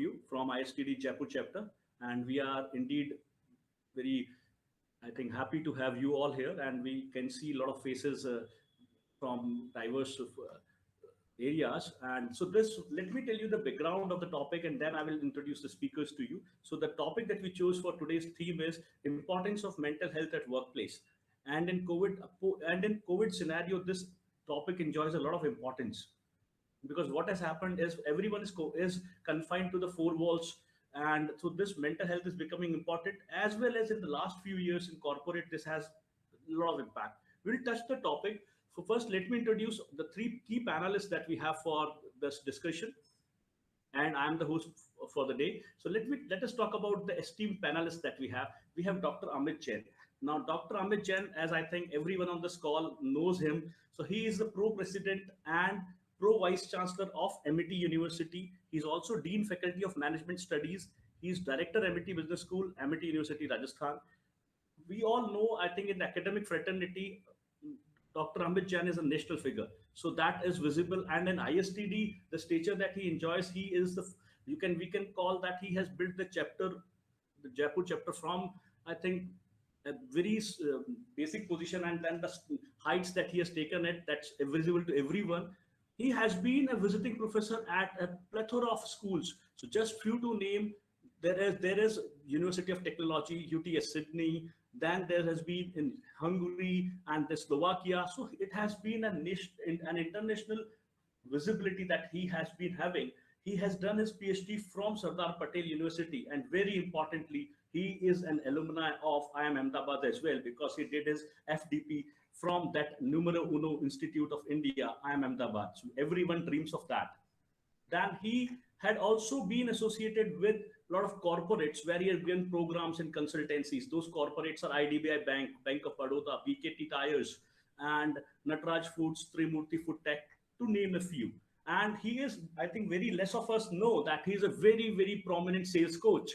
you from ISTD Jaipur chapter, and we are indeed very, I think, happy to have you all here, and we can see a lot of faces from diverse areas. And so this, let me tell you the background of the topic, and then I will introduce the speakers to you. So the topic that we chose for today's theme is importance of mental health at workplace. And in COVID scenario, this topic enjoys a lot of importance, because what has happened is everyone is confined to the four walls, and so this mental health is becoming important, as well as in the last few years in corporate this has a lot of impact. We'll touch the topic. So first, let me introduce the three key panelists that we have for this discussion, and I'm the host for the day. So let us talk about the esteemed panelists that we have. We have Dr. Amit Jain. Now, Dr. Amit Jain, as I think everyone on this call knows him, so he is the pro president and pro vice chancellor of MIT University. He's also dean faculty of management studies. He's director MIT Business School, MIT University, Rajasthan. We all know, I think, in the academic fraternity, Dr. Amit Jain is a national figure. So that is visible. And in ISTD, the stature that he enjoys, he is the, we can call that he has built the chapter, the Jaipur chapter from, I think, a very basic position, and then the heights that he has taken it, that's visible to everyone. He has been a visiting professor at a plethora of schools. So just few to name, there is University of Technology, UTS Sydney, then there has been in Hungary and the Slovakia. So it has been an international visibility that he has been having. He has done his PhD from Sardar Patel University, and very importantly, he is an alumni of IIM Ahmedabad as well, because he did his FDP from that numero uno institute of India, IIM Ahmedabad. So everyone dreams of that. Then he had also been associated with a lot of corporates where he had given programs and consultancies. Those corporates are IDBI Bank, Bank of Baroda, BKT Tires, and Natraj Foods, Trimurti Food Tech, to name a few. And he is, I think, very less of us know that he is a very, very prominent sales coach.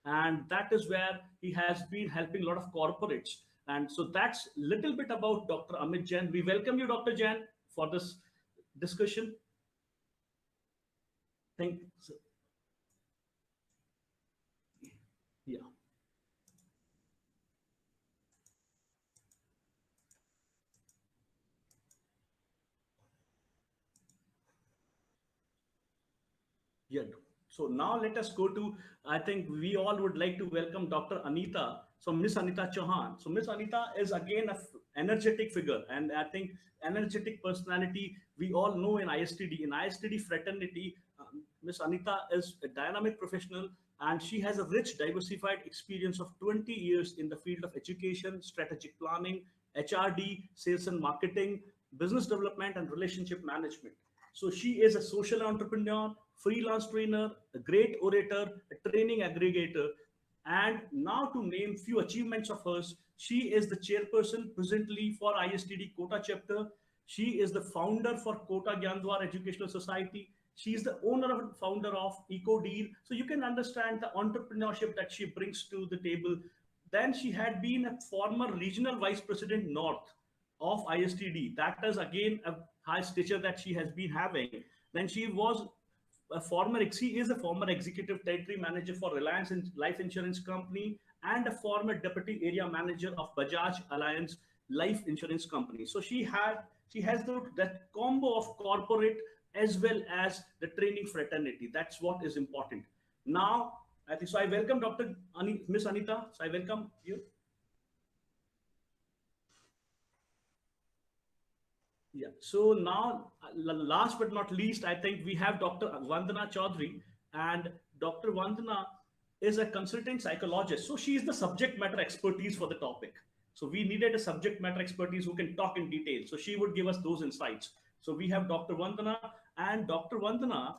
And that is where he has been helping a lot of corporates. And so that's a little bit about Dr. Amit Jain. We welcome you, Dr. Jain, for this discussion. Thank you. Yeah. Yeah. So now let us go to, I think we all would like to welcome Dr. Anita. So Miss Anita Chauhan. So Miss Anita is again a energetic figure, and I think energetic personality we all know in ISTD. In ISTD fraternity, Miss Anita is a dynamic professional, and she has a rich, diversified experience of 20 years in the field of education, strategic planning, HRD, sales and marketing, business development, and relationship management. So she is a social entrepreneur, freelance trainer, a great orator, a training aggregator, and now to name few achievements of hers, she is the chairperson presently for ISTD Kota chapter. She is the founder for Kota Gyandwar Educational Society. She is the owner and founder of EcoDeal. So you can understand the entrepreneurship that she brings to the table. Then she had been a former regional vice president North of ISTD. That is again a high stature that she has been having. Then she is a former executive territory manager for Reliance Life Insurance Company, and a former deputy area manager of Bajaj Alliance Life Insurance Company. So she has that combo of corporate as well as the training fraternity. That's what is important. Now, I think so. I welcome Miss Anita. So I welcome you. Yeah. So now, last but not least, I think we have Dr. Vandana Chaudhary, and Dr. Vandana is a consultant psychologist. So she is the subject matter expertise for the topic. So we needed a subject matter expertise who can talk in detail. So she would give us those insights. So we have Dr. Vandana, and Dr. Vandana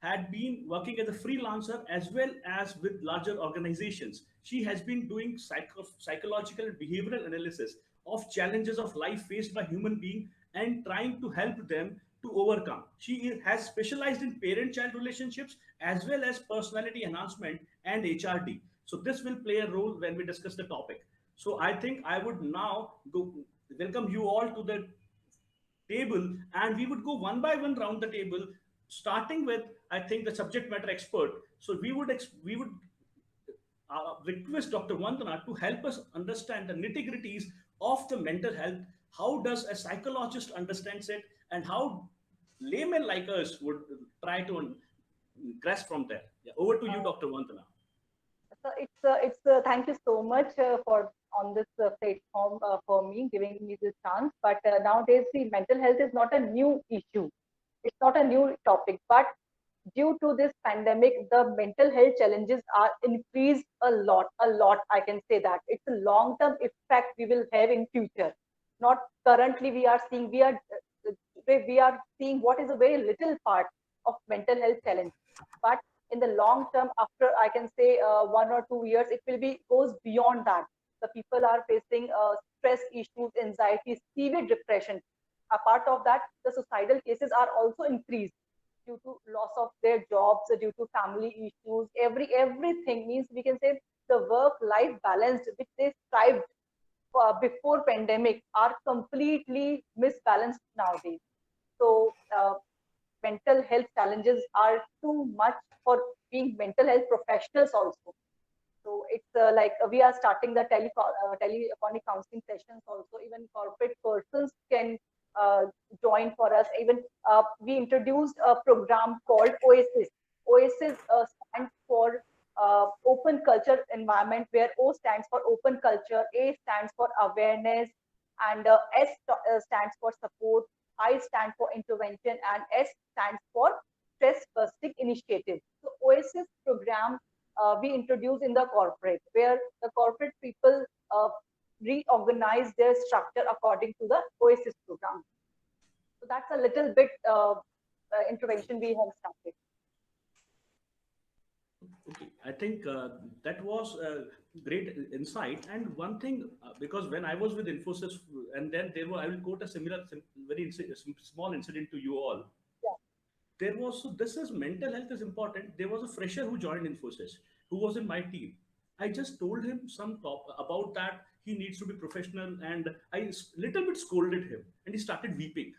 had been working as a freelancer as well as with larger organizations. She has been doing psychological and behavioral analysis of challenges of life faced by human beings and trying to help them to overcome. She has specialized in parent-child relationships as well as personality enhancement and HRD. So this will play a role when we discuss the topic. So I think I would now welcome you all to the table, and we would go one by one round the table, starting with I think, the subject matter expert. So we would request Dr. Vandana to help us understand the nitty-gritties of the mental health. How does a psychologist understands it, and how laymen like us would try to grasp from there. Yeah, over to you, Dr. Vandana. So it's thank you so much for on this platform for me giving me this chance. But nowadays, the mental health is not a new issue. It's not a new topic, but due to this pandemic, the mental health challenges are increased a lot. A lot, I can say that it's a long-term effect we will have in future. Not currently we are seeing we are seeing what is a very little part of mental health challenge, but in the long term, after I can say 1 or 2 years, it will be goes beyond that. The people are facing stress issues, anxiety, severe depression. Apart of that, the suicidal cases are also increased due to loss of their jobs, due to family issues. Everything means we can say the work-life balance which they strived before pandemic are completely misbalanced nowadays. So mental health challenges are too much for being mental health professionals also. So it's like we are starting the telephonic counseling sessions also. Even corporate persons can uh, join for us. Even we introduced a program called Oasis. Oasis stands for open culture environment, where O stands for open culture, A stands for awareness, and stands for support, I stands for intervention, and S stands for stress busting initiative. So Oasis program we introduce in the corporate, where the corporate people reorganize their structure according to the Oasis program. So that's a little bit intervention we have started. Okay, I think that was a great insight. And one thing, because when I was with Infosys, and then there were, I will quote a similar, very small incident to you all. Yeah. There was, so this is mental health is important. There was a fresher who joined Infosys, who was in my team. I just told him some talk about that. He needs to be professional, and I little bit scolded him, and he started weeping.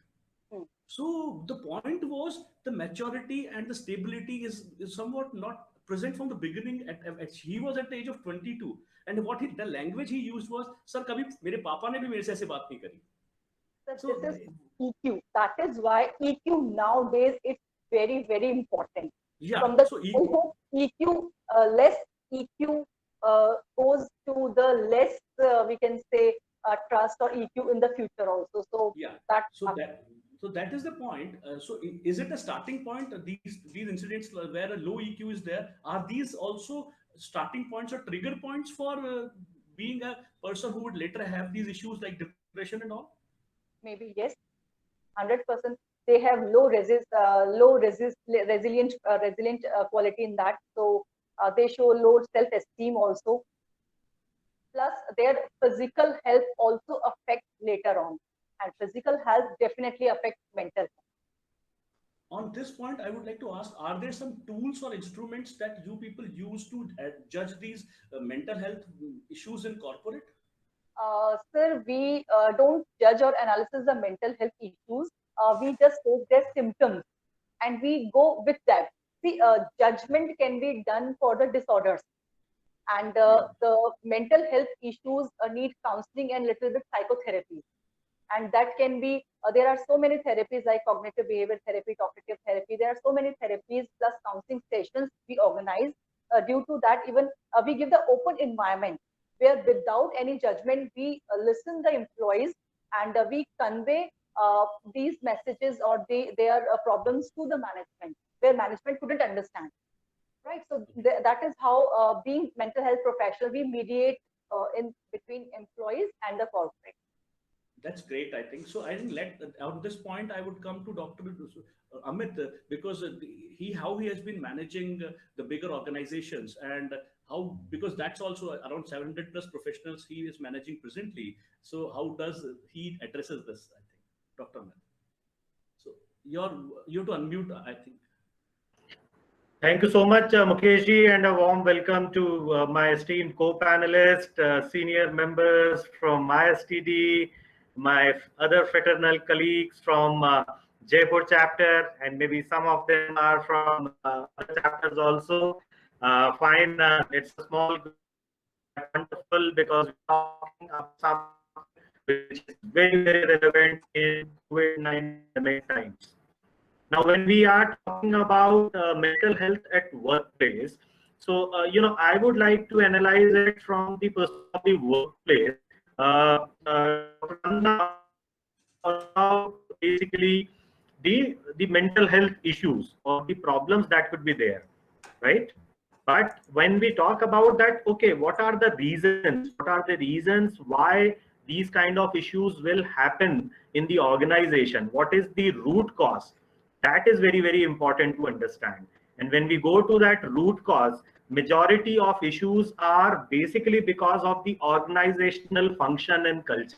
Hmm. So the point was, the maturity and the stability is somewhat not present from the beginning. He was at the age of 22, and the language he used was, "Sir, कभी मेरे पापा ने भी मेरे से ऐसे बात नहीं करी." So So this is EQ. That is why EQ nowadays it's very important. yeah, From the so EQ less EQ goes to the less we can say trust or EQ in the future also. So yeah, that so that is the point. So is it a starting point? These incidents where a low EQ is there, are these also starting points or trigger points for being a person who would later have these issues like depression and all? maybe yes, 100%. They have resilient quality in that. So they show low self-esteem also. Plus their physical health also affects later on, and physical health definitely affects mental health. On this point, I would like to ask, are there some tools or instruments that you people use to judge these mental health issues in corporate? Sir, we don't judge or analyze the mental health issues. We just take their symptoms and we go with them. See, judgment can be done for the disorders, and Yeah. the mental health issues need counseling and little bit psychotherapy. And that can be there are so many therapies like cognitive behavior therapy, talkative therapy. There are so many therapies plus counseling sessions we organize. Due to that, even we give the open environment where without any judgment we listen the employees, and we convey these messages or their problems to the management where management couldn't understand, right? So that is how being mental health professional we mediate in between employees and the corporate. That's great, I think. So I think at this point, I would come to Dr. Amit, because how he has been managing the bigger organizations, and how, because that's also around 700 plus professionals he is managing presently. So how does he addresses this, I think, Dr. Amit? So you have to unmute, I think. Thank you so much, Mukeshji, and a warm welcome to my esteemed co-panelists, senior members from ISTD, my other fraternal colleagues from Jaipur chapter, and maybe some of them are from other chapters also. Fine, it's a small group, wonderful, because we're talking about something which is very, very relevant in COVID-19 times. Now, when we are talking about mental health at workplace, so I would like to analyze it from the perspective of the workplace. About basically the mental health issues or the problems that could be there, right? But when we talk about that, okay, what are the reasons? What are the reasons why these kind of issues will happen in the organization? What is the root cause? That is very, very important to understand. And when we go to that root cause, majority of issues are basically because of the organizational function and culture.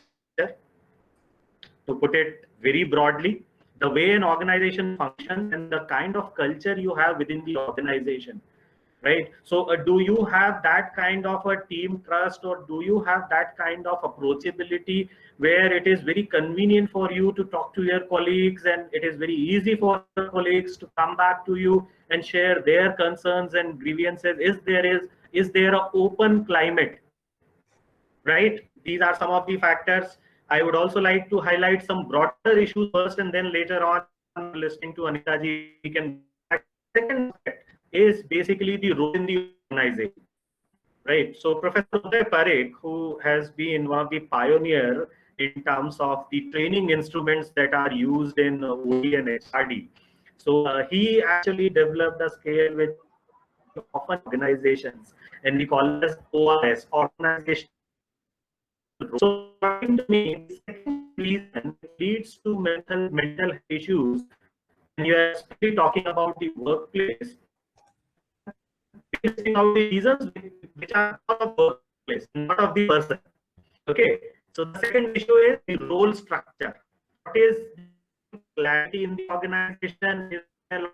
To put it very broadly, the way an organization functions and the kind of culture you have within the organization, right? So do you have that kind of a team trust, or do you have that kind of approachability where it is very convenient for you to talk to your colleagues, and it is very easy for your colleagues to come back to you and share their concerns and grievances? Is there an open climate, right? These are some of the factors. I would also like to highlight some broader issues first, and then later on, listening to Anita ji, we can. Second aspect is basically the role in the organization, right? So Professor Uday Parekh, who has been one of the pioneer in terms of the training instruments that are used in OD and HRD. So he actually developed a scale which often organizations, and we call it as ORS, organization. So according to me, the second reason leads to mental issues, and you are especially talking about the workplace, listing out the reasons which are not of the workplace, not of the person. Okay. So the second issue is the role structure. What is clarity in the organization? Is there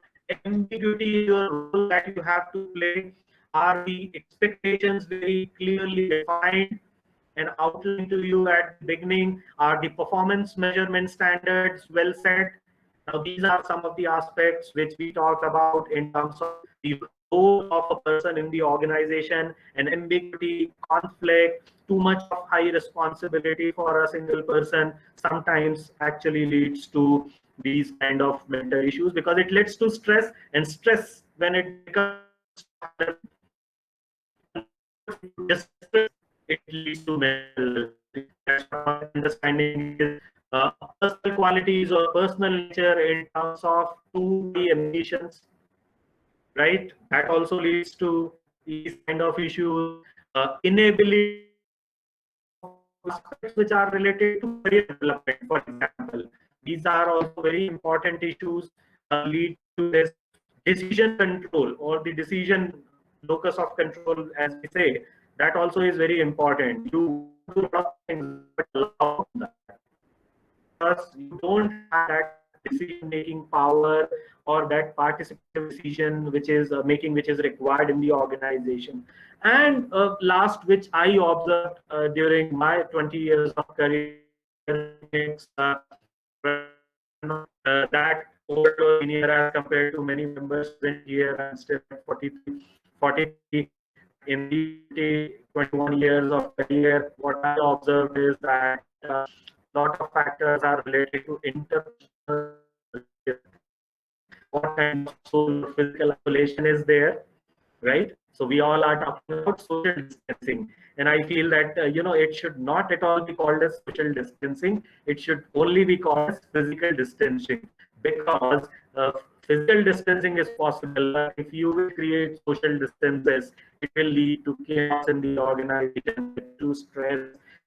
ambiguity in your role that you have to play? Are the expectations very clearly defined and outlined to you at the beginning? Are the performance measurement standards well set? Now, these are some of the aspects which we talk about in terms of the role of a person in the organization, and ambiguity, conflict, too much of high responsibility for a single person sometimes actually leads to these kind of mental issues, because it leads to stress, and stress, when it becomes it leads to mental. That's my understanding is personal qualities or personal nature in terms of too many ambitions, right? That also leads to these kind of issues. Inability, aspects which are related to career development, for example. These are also very important issues, lead to this decision control, or the decision locus of control, as we say. That also is very important. You do a lot of things, but allow that, because you don't have that decision-making power or that participative decision which is making, which is required in the organization. And last, which I observed during my 20 years of career, that older senior as compared to many members in here, and still 43 in the 21 years of career. What I observed is that a lot of factors are related to interpersonal, what kind of social or physical isolation is there, right? So we all are talking about social distancing, and I feel that it should not at all be called as social distancing. It should only be called as physical distancing, because physical distancing is possible, but if you will create social distances, it will lead to chaos in the organization, to stress,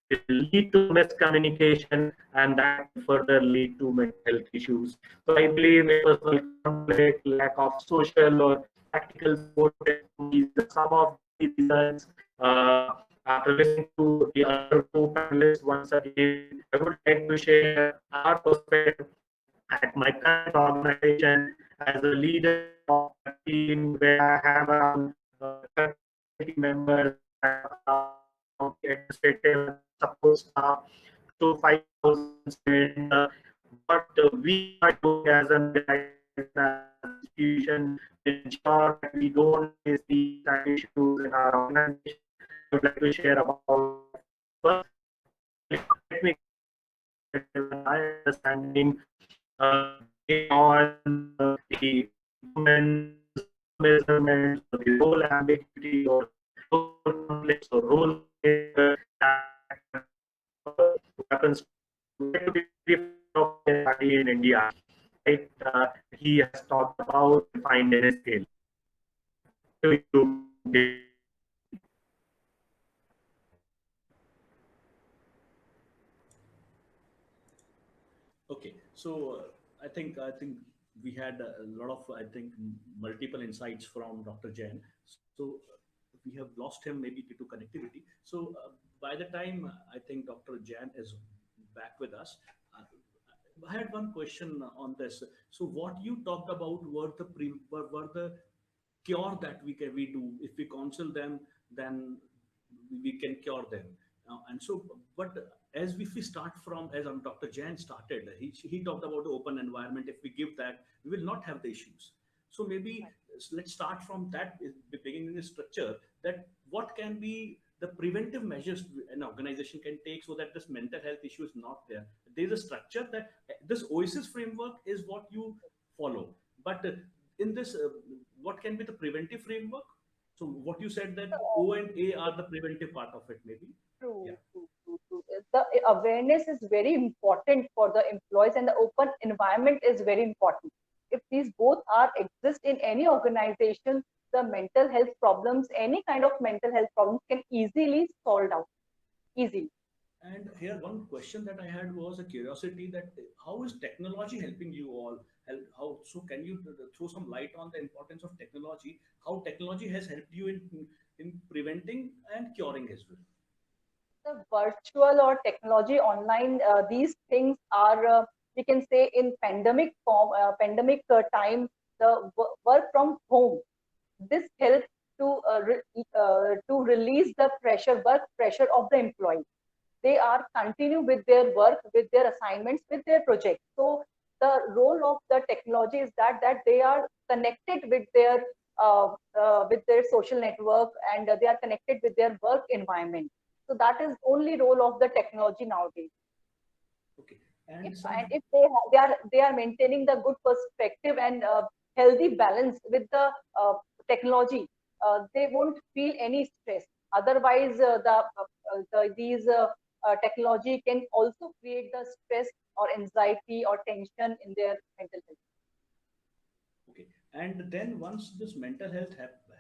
it will lead to miscommunication, and that will further lead to mental health issues. So I believe personal conflict, lack of social or practical support is some of the reasons. After listening to the other two panelists, once again, I would like to share our perspective at my current organization as a leader of a team where I have around 30 members, administrative support staff, to 5,000 students. what we are doing as an organization, as an institution, to ensure that we don't face these kind of issues in our organization. I would like to share about that. First, let me my understanding on the human measurements, or the role ambiguity, or role conflicts, or role that happens in India. Right? He has talked about defined in a scale. Okay, so I think we had a lot of multiple insights from Dr. Jain. So we have lost him maybe due to connectivity. So by the time I think Dr. Jain is back with us, I had one question on this. So what you talked about were the cure that we do. If we counsel them, then we can cure them. And so, but as if we start from, as Dr. Jain started, he talked about the open environment. If we give that, we will not have the issues. So maybe let's start from that beginning the structure, that what can be the preventive measures an organization can take so that this mental health issue is not there. There's a structure that this OASIS framework is what you follow, but in this, what can be the preventive framework? So what you said, that O and A are the preventive part of it, maybe. True, Yeah. true, true, true. The awareness is very important for the employees, and the open environment is very important. If these both are exist in any organization, the mental health problems, any kind of mental health problems can easily solved out. Easily. And here, one question that I had was a curiosity that how is technology helping you all? How so? Can you throw some light on the importance of technology? How technology has helped you in preventing and curing as well? The virtual or technology online, these things are, we can say, in pandemic form, pandemic time, the work from home. This helps to release the work pressure of the employee. They are continue with their work, with their assignments, with their projects. So the role of the technology is that they are connected with their social network, and they are connected with their work environment. So that is only role of the technology nowadays. Okay, and If they are maintaining the good perspective and healthy balance with the technology, they won't feel any stress. Otherwise, these technology can also create the stress or anxiety or tension in their mental health. okay, and then once this mental health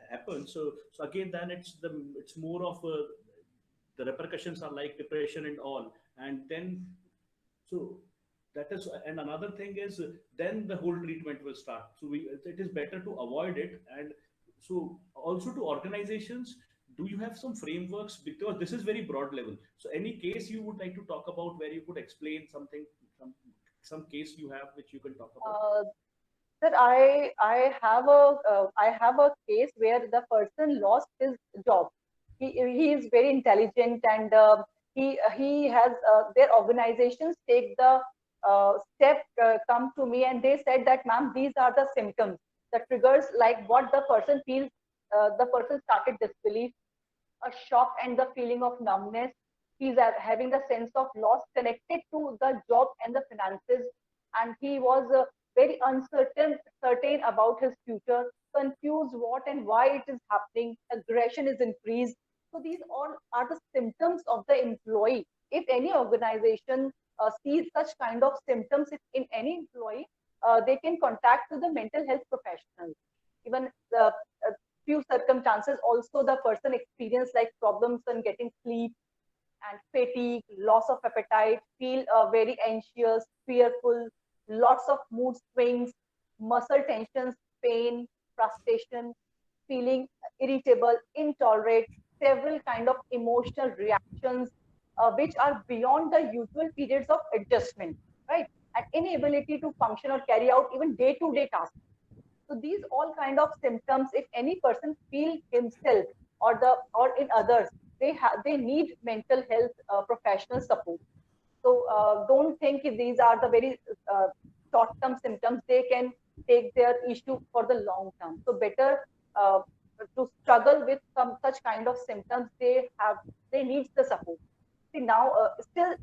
happens, so again, then it's more of the repercussions are like depression and all, and then so that is, and another thing is then the whole treatment will start. So it is better to avoid it. And so also to organizations, do you have some frameworks, because this is very broad level? So any case you would like to talk about where you could explain something, some case you have which you can talk about? Sir, I have a case where the person lost his job. He is very intelligent, and he has their organizations take the step, come to me, and they said that, ma'am, these are the symptoms, the triggers, like what the person feels. The person started disbelief, a shock, and the feeling of numbness. He's having the sense of loss connected to the job and the finances, and he was very certain about his future, confused what and why it is happening. Aggression is increased. So these all are the symptoms of the employee. If any organization sees such kind of symptoms in any employee, they can contact to the mental health professionals. Even the few circumstances also, the person experience like problems in getting sleep and fatigue, loss of appetite, feel very anxious, fearful, lots of mood swings, muscle tensions, pain, frustration, feeling irritable, intolerant, several kind of emotional reactions, which are beyond the usual periods of adjustment, right? And inability to function or carry out even day-to-day tasks. So these all kind of symptoms, if any person feel himself or in others, they need mental health professional support. So don't think if these are the very short-term symptoms. They can take their issue for the long term. So better to struggle with some such kind of symptoms. They need the support. See now, still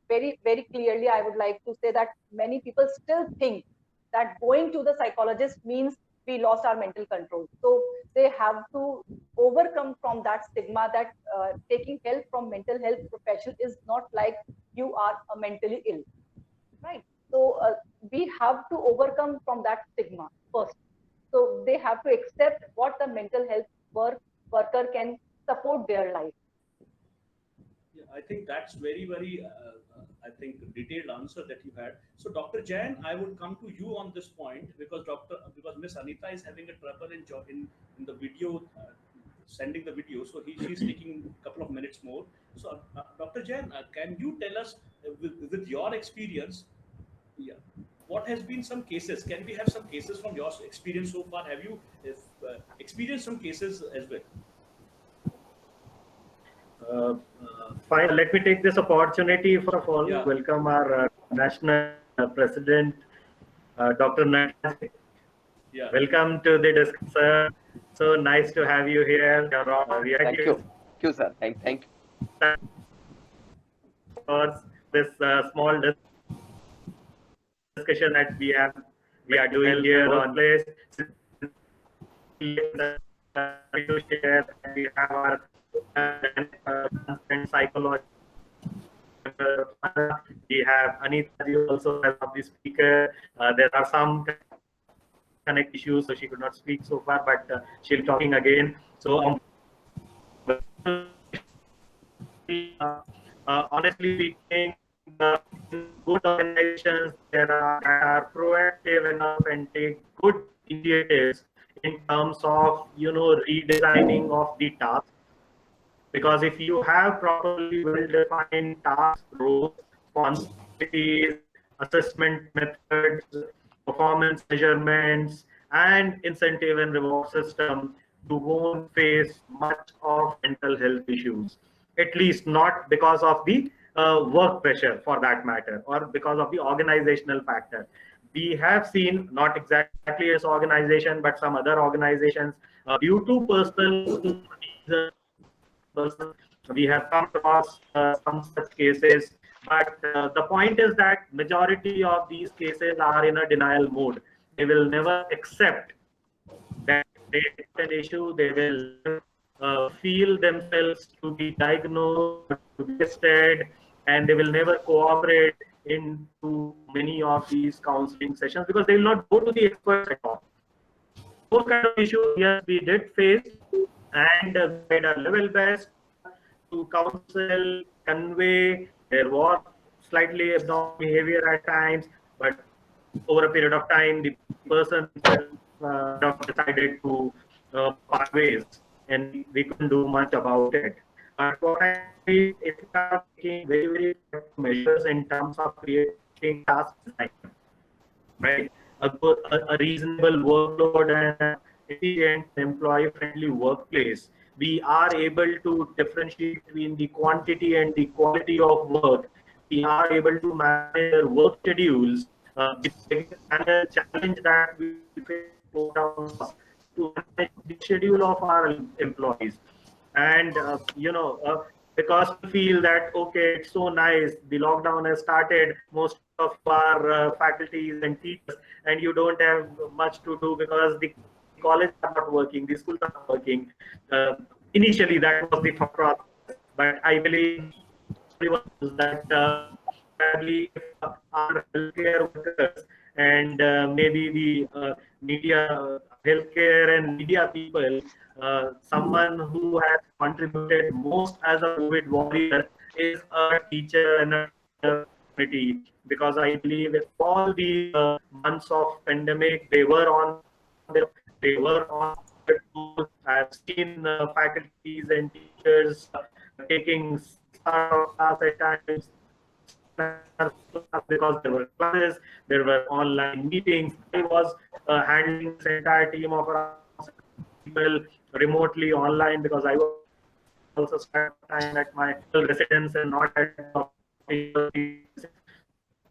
very clearly, I would like to say that many people still think that going to the psychologist means we lost our mental control. So they have to overcome from that stigma that taking help from mental health professional is not like you are mentally ill, right? So we have to overcome from that stigma first. So they have to accept what the mental health worker can support their life. Yeah, I think that's very, I think, detailed answer that you had. So, Dr. Jain, I would come to you on this point because because Miss Anita is having a trouble in the video, sending the video. So she's taking a couple of minutes more. So, Dr. Jain, can you tell us with your experience, yeah, what has been some cases? Can we have some cases from your experience so far? Have you experienced some cases as well? Fine. Let me take this opportunity for all Yeah. welcome our national president, Dr. Natarajan. Yeah. Welcome to the discussion, sir. So nice to have you here. Thank you. Thank you, sir. Thank you. For this small discussion that we are doing here on place. To share, we have our psychology. We have Anita also as the speaker. There are some connect issues, so she could not speak so far, but she'll be talking again. So honestly speaking, in good organizations there are proactive enough and take good initiatives in terms of redesigning of the task. Because if you have properly well-defined task roles, responsibilities, assessment methods, performance measurements, and incentive and reward system, you won't face much of mental health issues. At least not because of the work pressure, for that matter, or because of the organizational factor. We have seen, not exactly as organization, but some other organizations, due to personal reasons, we have come across some such cases, but the point is that majority of these cases are in a denial mode. They will never accept that they have an issue. They will feel themselves to be diagnosed, to be tested, and they will never cooperate into many of these counseling sessions because they will not go to the experts at all. Those kind of issues, yes, we did face, and we did our level best to counsel, convey. There was slightly abnormal behavior at times, but over a period of time, the person decided to part ways, and we couldn't do much about it. But what I see, if we are taking very measures in terms of creating task design, right? A reasonable workload and efficient employee-friendly workplace, we are able to differentiate between the quantity and the quality of work. We are able to manage their work schedules. The challenge that we face to manage the schedule of our employees. And because we feel that okay, it's so nice, the lockdown has started, most of our faculties and teachers, and you don't have much to do because the college are not working, the schools are not working. Initially that was the thought process, but I believe that probably our healthcare workers and maybe the media, healthcare and media people, someone who has contributed most as a COVID warrior is a teacher and a community, because I believe with all the months of pandemic, they were on tools. I've seen faculties and teachers taking start class at times because there were classes, there were online meetings. I was handling this entire team of around people remotely online because I was also spent time at my residence and not at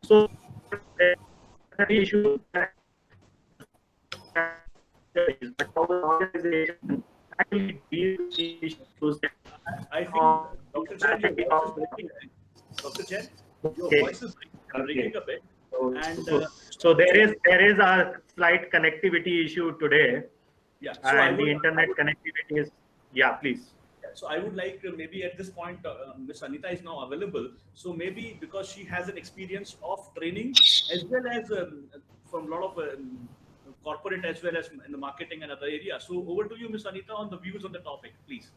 So the issue that but how the organization actually deals with the issues. I think, Dr. Jain, your voice is breaking. Dr. Jain, your Okay. voice is breaking a bit. And So there is a slight connectivity issue today, yeah, so and the internet connectivity is, yeah, please. So I would like maybe at this point, Ms. Anita is now available. So maybe because she has an experience of training as well as from a lot of corporate as well as in the marketing and other areas. So over to you, Ms. Anita, on the views on the topic, please.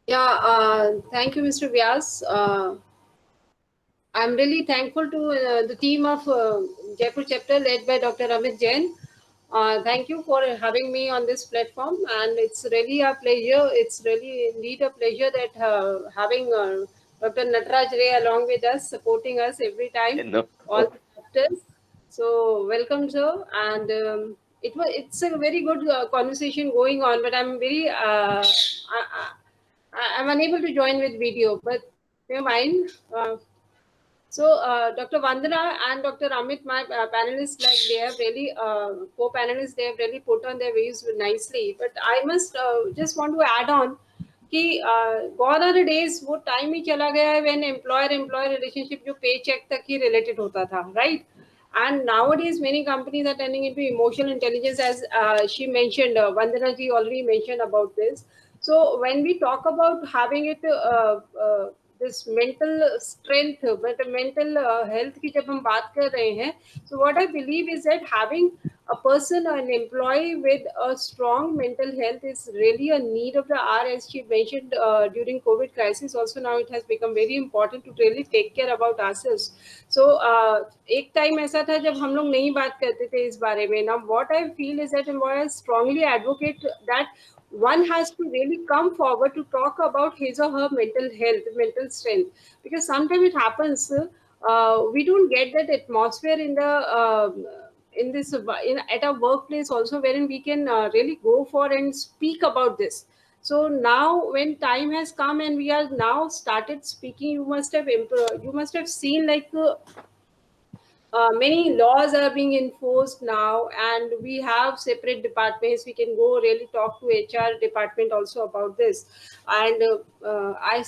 Yeah, thank you, Mr. Vyas. I'm really thankful to the team of Jaipur chapter led by Dr. Amit Jain. Thank you for having me on this platform, and it's really a pleasure. It's really indeed a pleasure that having Dr. Nataraj Ray along with us, supporting us every time, all the chapters. So welcome, sir. And it's a very good conversation going on, but I'm very I'm unable to join with video, but never mind. So Dr. Vandana and Dr. Amit, my panelists, like they have really co-panelists, they have really put on their views nicely. But I must just want to add on कि gone are the days वो time ही चला गया है when employer relationship जो paycheck तक ही related होता था, right? And nowadays many companies are turning into emotional intelligence, as she mentioned, Vandana ji already mentioned about this. So when we talk about having it this mental strength, but mental health की जब हम बात कर रहे हैं, so what I believe is that having a person, an employee with a strong mental health is really a need of the hour, as she mentioned during COVID crisis. Also now it has become very important to really take care about ourselves. So एक time ऐसा था जब हम लोग नहीं बात करते थे इस बारे में. Now what I feel is that I strongly advocate that one has to really come forward to talk about his or her mental health, mental strength, because sometimes it happens we don't get that atmosphere in the at our workplace also, wherein we can really go for and speak about this. So now when time has come and we are now started speaking, you must have seen like many laws are being enforced now, and we have separate departments. We can go really talk to HR department also about this. And I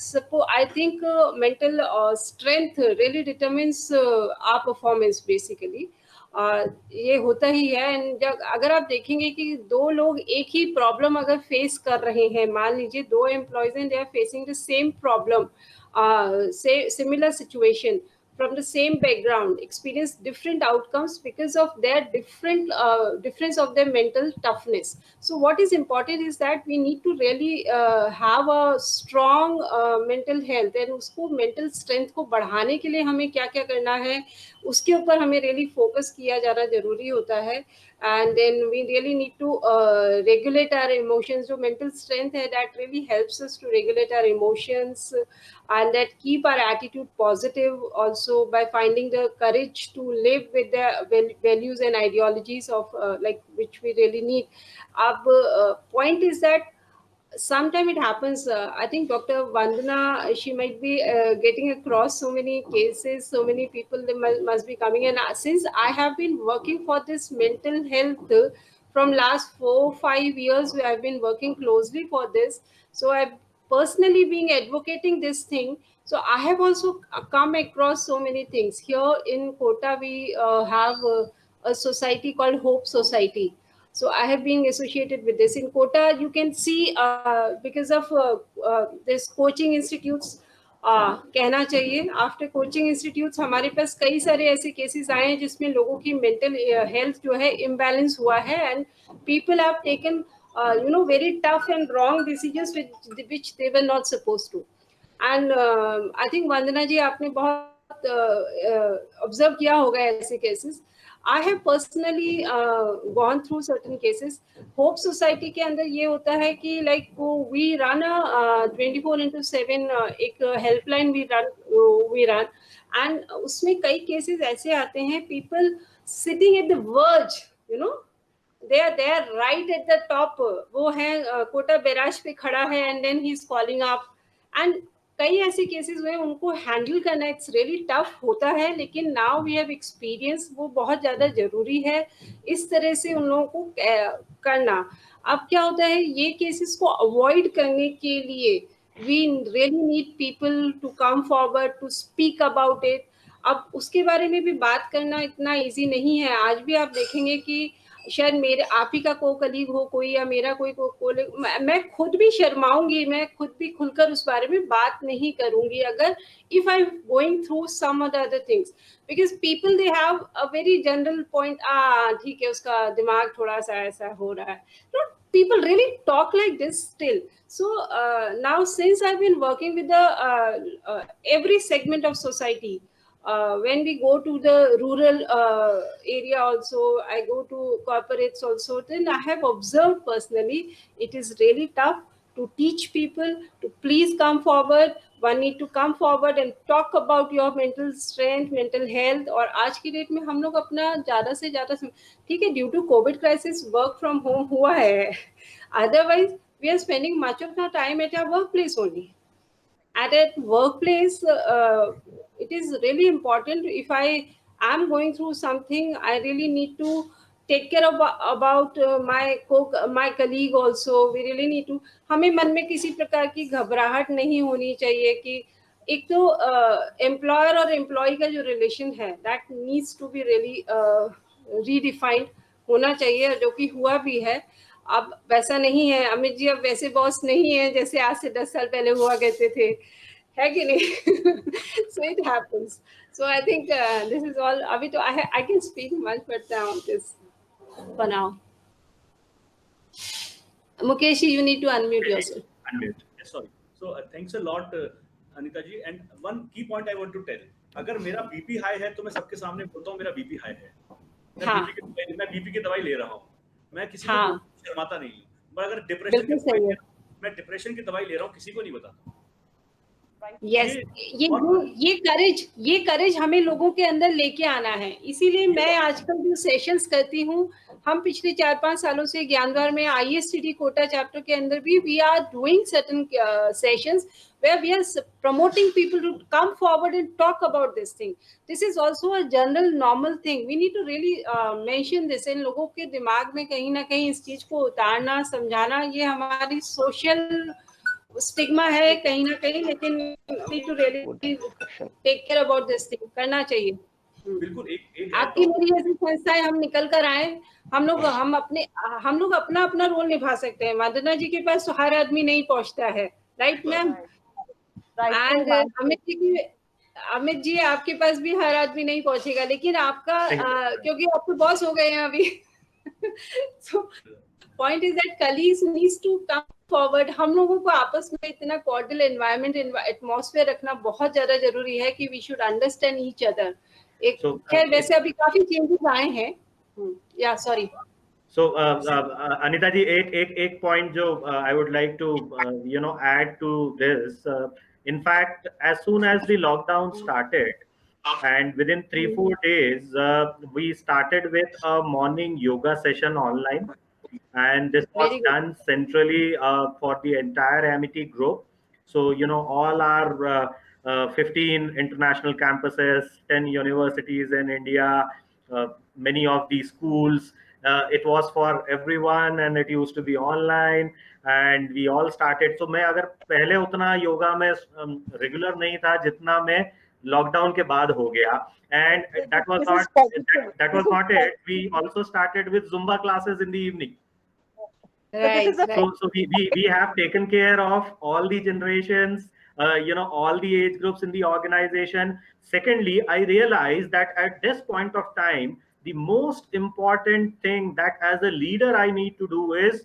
think mental strength really determines our performance basically. ये होता ही है. And अगर आप देखेंगे कि दो लोग एक ही प्रॉब्लम अगर फेस कर रहे हैं, मान लीजिए दो एम्प्लॉयज हैं, they are facing the same problem, similar situation, from the same background, experience different outcomes because of their difference of their mental toughness. So what is important is that we need to really have a strong mental health, and उसको mental strength को बढ़ाने के लिए हमें क्या क्या करना है उसके ऊपर हमें really focus किया जाना जरूरी होता है. And then we really need to regulate our emotions. जो mental strength है, that really helps us to regulate our emotions, and that keep our attitude positive also, by finding the courage to live with the values and ideologies of like which we really need. Point is that sometimes it happens, I think Dr. Vandana, she might be getting across so many cases, so many people they must be coming. And since I have been working for this mental health from last 4-5 years, I've been working closely for this. So I've personally been advocating this thing. So I have also come across so many things. Here in Kota, we have a society called Hope Society. So I have been associated with this. In Kota, you can see because of this coaching institutes, कहना चाहिए, after coaching institutes हमारे पास कई सारे ऐसे cases आए हैं जिसमें लोगों की mental health जो है imbalance हुआ है, and people have taken very tough and wrong decisions which they were not supposed to. And I think Vandana ji आपने बहुत observe किया होगा ऐसे cases. I have personally gone through certain cases. Hope Society के अंदर ये होता है कि like we run a 24/7 एक helpline we run, and उसमें कई cases ऐसे आते हैं, people sitting at the verge, they are right at the top. वो है कोटा बैराज पे खड़ा है, and then he's calling up, and कई ऐसे केसेस हुए उनको हैंडल करना इट्स रियली टफ होता है, लेकिन नाउ वी हैव एक्सपीरियंस, वो बहुत ज़्यादा ज़रूरी है इस तरह से उन लोगों को करना। अब क्या होता है, ये केसेस को अवॉइड करने के लिए we really need people to come forward to speak about it. अब उसके बारे में भी बात करना इतना इजी नहीं है। आज भी आप देखेंगे कि शायद मेरे आप ही का को कलीग हो कोई, या मेरा कोई कोलीग, मैं खुद भी शर्माऊंगी, मैं खुद भी खुलकर उस बारे में बात नहीं करूंगी अगर if I going through some other things, because people they have a very general point, ठीक है उसका दिमाग थोड़ा सा ऐसा हो रहा है। Not people really talk like this still. So now since I've been working with the every segment of society, when we go to the rural area also, I go to corporates also, then I have observed personally it is really tough to teach people to please come forward. One need to come forward and talk about your mental strength, mental health. और आज की date में हम लोग अपना ज़्यादा से ज़्यादा, ठीक है, due to covid crisis work from home हुआ है, otherwise we are spending much of the time at our work place only. At a workplace, it is really important. If I am going through something, I really need to take care of about my colleague also. We really need to, हमें मन में किसी प्रकार की घबराहट नहीं होनी चाहिए कि एक तो एम्प्लॉयर और एम्प्लॉय का जो रिलेशन है that needs to be really redefined होना चाहिए, जो कि हुआ भी है. अब वैसा नहीं है अमित जी, अब वैसे बॉस नहीं है जैसे आज से 10 साल पहले हुआ करते थे, है कि नहीं? So it happens. So I think this is all. अभी तो I can speak much, but this for now. Mukesh, you need to unmute yourself. Unmute. Yes, sorry. So thanks a lot, Anita ji. And one key point I want to tell. अगर मेरा BP high है तो मैं सबके सामने बोलता हूँ मेरा बीपी हाई है. मैं बीपी की दवाई ले रहा हूँ. मैं किसी को शर्माता नहीं हूँ. पर अगर डिप्रेशन की दवाई, मैं डिप्रेशन की दवाई ले रहा हूँ, किसी को नहीं बताता. यस, ये करेज हमें लोगों के अंदर लेके आना है. इसीलिए मैं आजकल जो सेशंस करती हूँ, हम पिछले 4-5 सालों से ज्ञानद्वार में ISTD कोटा चैप्टर के अंदर भी we are doing certain sessions where we are promoting people to come forward and talk about this thing. This is also a general normal thing. We need to really mention this. इन लोगों के दिमाग में कहीं ना कहीं इस चीज को उतारना, समझाना, ये हमारी सोशल स्टिग्मा है कहीं ना कहीं, लेकिन need to really take care about this thing. करना चाहिए. बिल्कुल. एक आपकी मेरी जैसी संस्थाएं हम निकल कर आए, हम लोग अपना रोल निभा सकते हैं. वंदना जी के पास तो हर आदमी नहीं पहुंचता है, right ma'am? And Amit ji आपके पास भी हर आदमी नहीं पहुंचेगा, लेकिन आपका क्योंकि आप तो बॉस हो गए हैं अभी. So point is that colleagues needs to come forward. हम लोगों को आपस में इतना कॉर्डियल एनवायरनमेंट, एटमॉस्फेयर रखना बहुत ज्यादा जरूरी है कि we should understand each other. एक खैर वैसे अभी काफी चेंजेस आए हैं. या सॉरी. So Anita ji, एक point जो I would like to add to this. In fact, as soon as the lockdown started, and within 3-4 days, we started with a morning yoga session online, and this was done centrally for the entire Amity group. So all our 15 international campuses, 10 universities in India, many of the schools. It was for everyone, and it used to be online, and we all started. So मैं अगर पहले उतना योगा में regular नहीं था जितना मैं lockdown के बाद हो गया, and that was not it. We also started with Zumba classes in the evening. Right. So we have taken care of all the generations, all the age groups in the organization. Secondly, I realized that at this point of time, the most important thing that as a leader I need to do is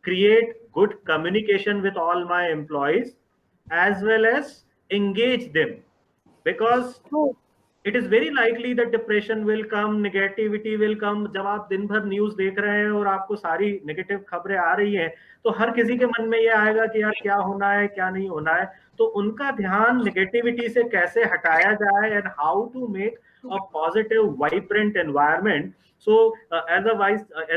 create good communication with all my employees, as well as engage them, because it is very likely that depression will come, negativity will come. जब आप दिन भर news देख रहे हैं और आपको सारी नेगेटिव खबरें आ रही हैं, तो हर किसी के मन में ये आएगा कि यार क्या होना है, क्या नहीं होना है. तो उनका ध्यान नेगेटिविटी से कैसे हटाया जाए, and how to make a positive, vibrant environment. So as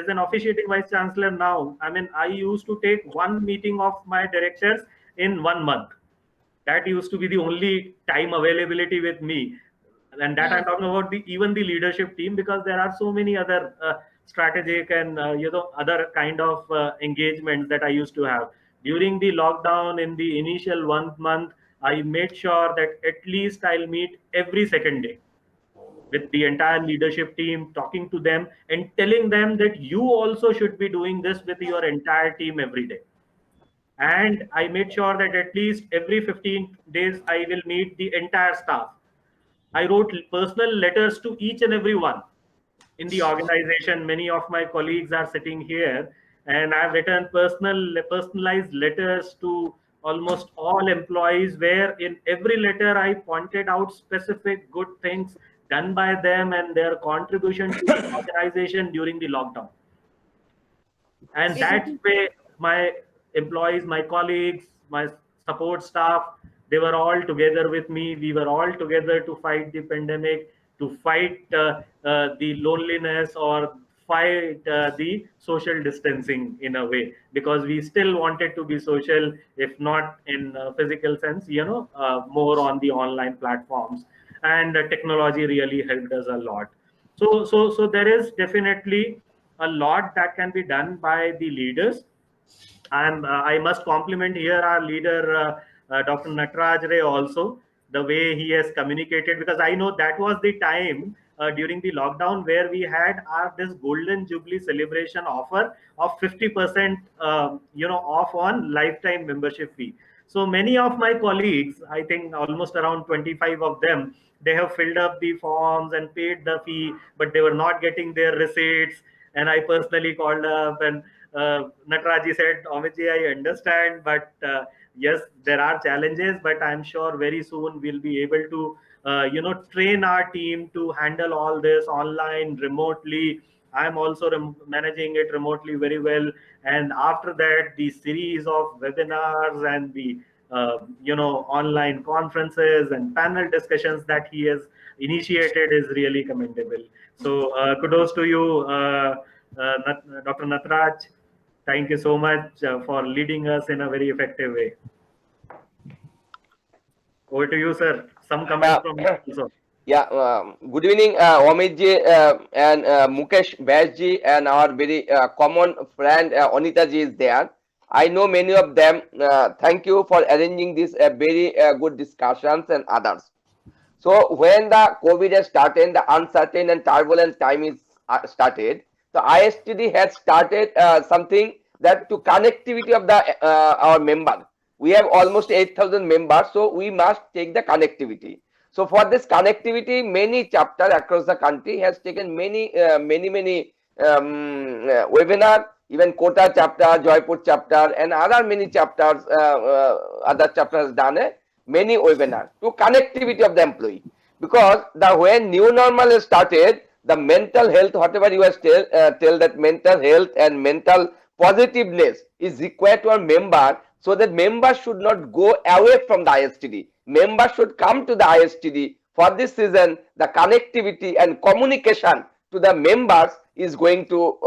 an officiating vice chancellor now, I mean, I used to take one meeting of my directors in 1 month, That used to be the only time availability with me. And that I'm talking about even the leadership team, because there are so many other strategic and other kind of engagements that I used to have. During the lockdown, in the initial 1 month, I made sure that at least I'll meet every second day with the entire leadership team, talking to them and telling them that you also should be doing this with your entire team every day. And I made sure that at least every 15 days I will meet the entire staff. I wrote personal letters to each and every one in the organization. Many of my colleagues are sitting here, and I've written personalized letters to almost all employees, where in every letter I pointed out specific good things done by them and their contribution to the organization during the lockdown. And that way, my employees, my colleagues, my support staff, they were all together with me. We were all together to fight the pandemic, to fight the loneliness, or fight the social distancing in a way, because we still wanted to be social, if not in physical sense, more on the online platforms. And technology really helped us a lot. So there is definitely a lot that can be done by the leaders. And I must compliment here our leader, Dr. Nataraj Ray, also, the way he has communicated, because I know that was the time during the lockdown where we had this Golden Jubilee celebration offer of 50% off on lifetime membership fee. So many of my colleagues, I think almost around 25 of them, they have filled up the forms and paid the fee, but they were not getting their receipts. And I personally called up, and Nataraji said, Amitji, I understand, but yes, there are challenges, but I'm sure very soon we'll be able to, train our team to handle all this online, remotely. I'm also managing it remotely very well. And after that, the series of webinars and the online conferences and panel discussions that he has initiated is really commendable. So kudos to you, Dr. Nataraj. Thank you so much for leading us in a very effective way. Over to you, sir. Some comments from you also. Yeah, good evening, Amit ji and Mukesh Bash ji, and our very common friend Anita ji is there. I know many of them. Thank you for arranging this very good discussions and others. So when the COVID has started, the uncertain and turbulent time is started. So ISTD has started something that to connectivity of the our member. We have almost 8,000 members, so we must take the connectivity. So for this connectivity, many chapters across the country has taken many webinar, even Kota chapter, Jaipur chapter, and other many chapters, other chapters done many webinar to connectivity of the employee. Because when new normal is started, the mental health, whatever you have tell that mental health and mental positiveness is required to our member, so that members should not go away from the ISTD. Members should come to the ISTD. For this reason, the connectivity and communication to the members is going to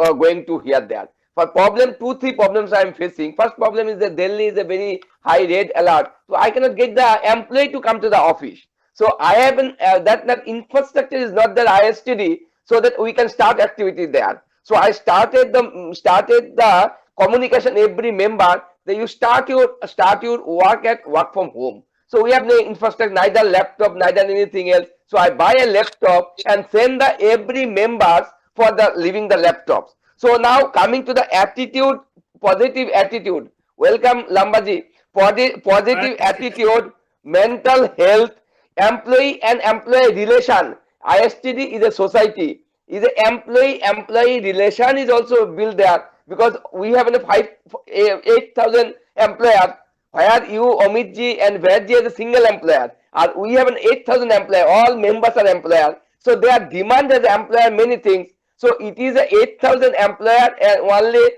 here there. For problem, 2-3 problems I am facing. First problem is that Delhi is a very high red alert, so I cannot get the employee to come to the office. So I have that infrastructure is not there ISTD, so that we can start activity there. So I started the communication every member that you start your work from home. So we have no infrastructure, neither laptop, neither anything else. So I buy a laptop and send the every members for the leaving the laptops. So now coming to the attitude, positive attitude. Welcome Lambaji. Positive attitude, mental health, employee and employee relation. ISTD is a society. Is an employee relation is also built there, because we have 8,000 employers, where you, Amit ji and Vaid ji, is a single employer. We have 8,000 employers, all members are employers. So they are demand as employer many things. So it is a 8,000 employer and only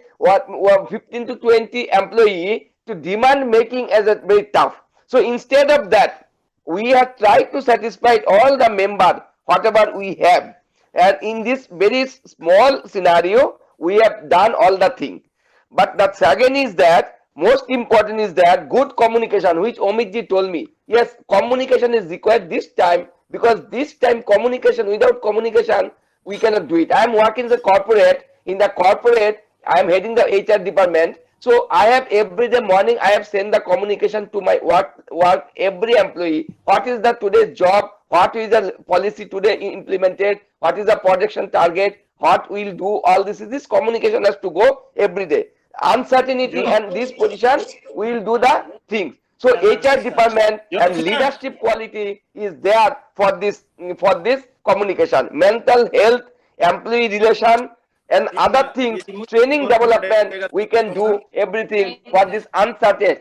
15 to 20 employee to demand making as a very tough. So instead of that, we have tried to satisfy all the members, whatever we have. And in this very small scenario, we have done all the thing. But the second is that most important is that good communication, which Omitji told me. Yes, communication is required this time, because this time communication, without communication, we cannot do it. I am working in the corporate. In the corporate, I am heading the HR department. So I have every day morning, I have sent the communication to my work every employee. What is the today's job? What is the policy today implemented? What is the production target? What we'll do? All this communication has to go every day. Uncertainty and this position, we will do the things. So HR department and leadership quality is there for this communication. Mental health, employee relation, and other things, training development, we can do everything for this uncertain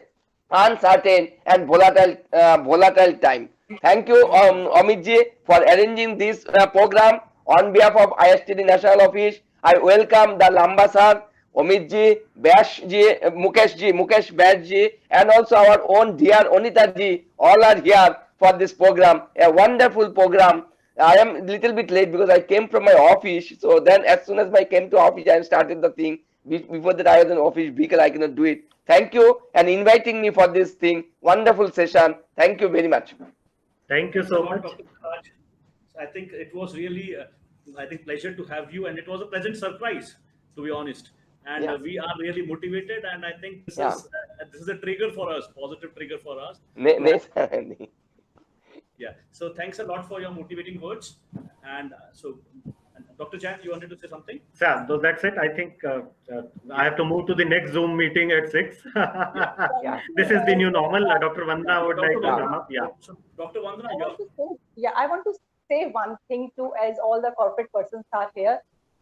and volatile time. Thank you, Omitji, for arranging this program. On behalf of ISTD National Office, I welcome the Lamba sir, Omitji, Mukesh Bash, and also our own dear Onita ji. All are here for this program, a wonderful program. I am a little bit late because I came from my office. So then as soon as I came to office, I started the thing. Before that, I was in office because I cannot do it. Thank you and inviting me for this thing. Wonderful session. Thank you very much. Thank you so much. Dr. Raj. I think it was really, pleasure to have you, and it was a pleasant surprise, to be honest. And Yeah. We are really motivated, and I think this is a trigger for us, positive trigger for us. Yeah. So thanks a lot for your motivating words. And Dr. Jain, you wanted to say something? Yeah, so that's it. I think I have to move to the next Zoom meeting at 6. Yeah. This is the new normal. Dr. Vandana would like to come up. Yeah. So, Dr. Vandana, I want to say one thing too, as all the corporate persons are here.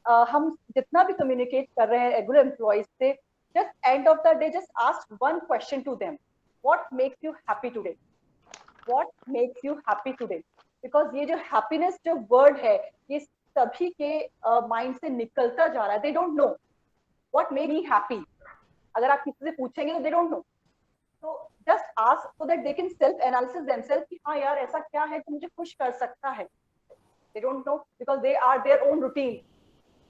हम जितना भी communicate कर रहे हैं regular employees से, just end of the day, just ask one question to them. What makes you happy today? What makes you happy today? Because ये जो happiness जो word है, ये सभी के mind से निकलता जा रहा है. They don't know what made me happy. अगर आप किसी से पूछेंगे तो they don't know. So just ask so that they can self-analysis themselves कि हाँ यार ऐसा क्या है जो मुझे खुश कर सकता है. They don't know because they are their own routine.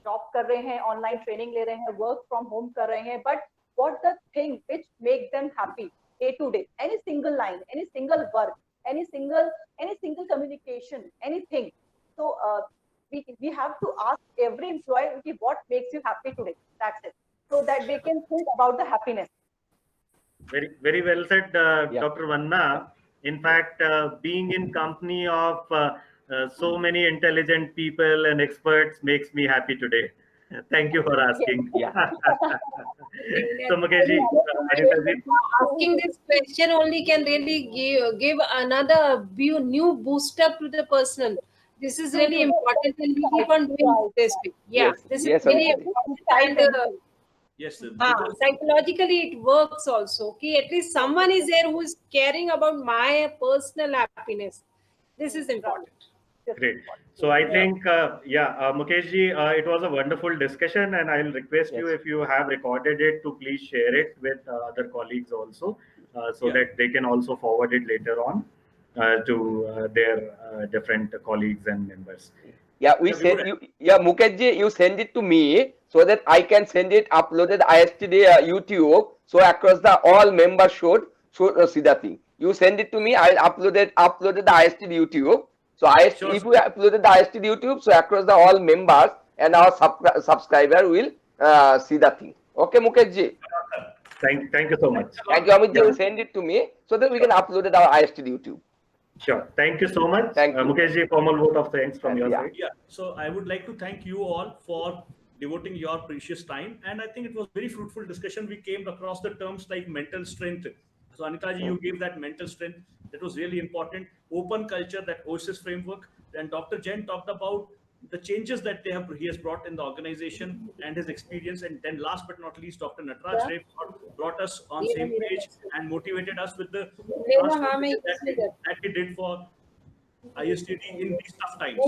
Job कर रहे हैं, online training ले रहे हैं, work from home कर रहे हैं. But what the thing which make them happy day to day? Any single line, any single word, any single communication, anything. So we have to ask every employee what makes you happy today. That's it. So that they can think about the happiness. Very, very well said, Dr. Vanna. In fact, being in company of so many intelligent people and experts makes me happy today. Thank you for asking. Yeah. So, Mukeshji, asking this question only can really give another new boost up to the person. This is really important, and we keep on doing this. Yeah, this is really important. And yes, sir. Psychologically, it works also. Okay, at least someone is there who is caring about my personal happiness. This is important. Great. So I think, Mukeshji, it was a wonderful discussion, and I'll request you, if you have recorded it, to please share it with other colleagues also, so that they can also forward it later on to their different colleagues and members. Yeah, Mukeshji, you send it to me so that I can send it uploaded ISTD YouTube, so across the all members should see the thing. You send it to me, I'll upload the ISTD YouTube. So if we uploaded the ISTD YouTube, so across the all members and our subscriber will see the thing. Okay, Mukeshji. Thank you so much. Thank you, Amit. You send it to me so that we can upload it our ISTD YouTube. Sure. Thank you so much. Thank you. Mukeshji, formal vote of thanks from your side. Yeah. So I would like to thank you all for devoting your precious time. And I think it was very fruitful discussion. We came across the terms like mental strength. So Anita ji, you gave that mental strength. That was really important. Open culture, that OASIS framework. Then Dr. Jain talked about the changes that he has brought in the organization and his experience. And then last but not least, Dr. Nataraj Ray brought us on same page and motivated us with the that he did for ISTD in these tough times.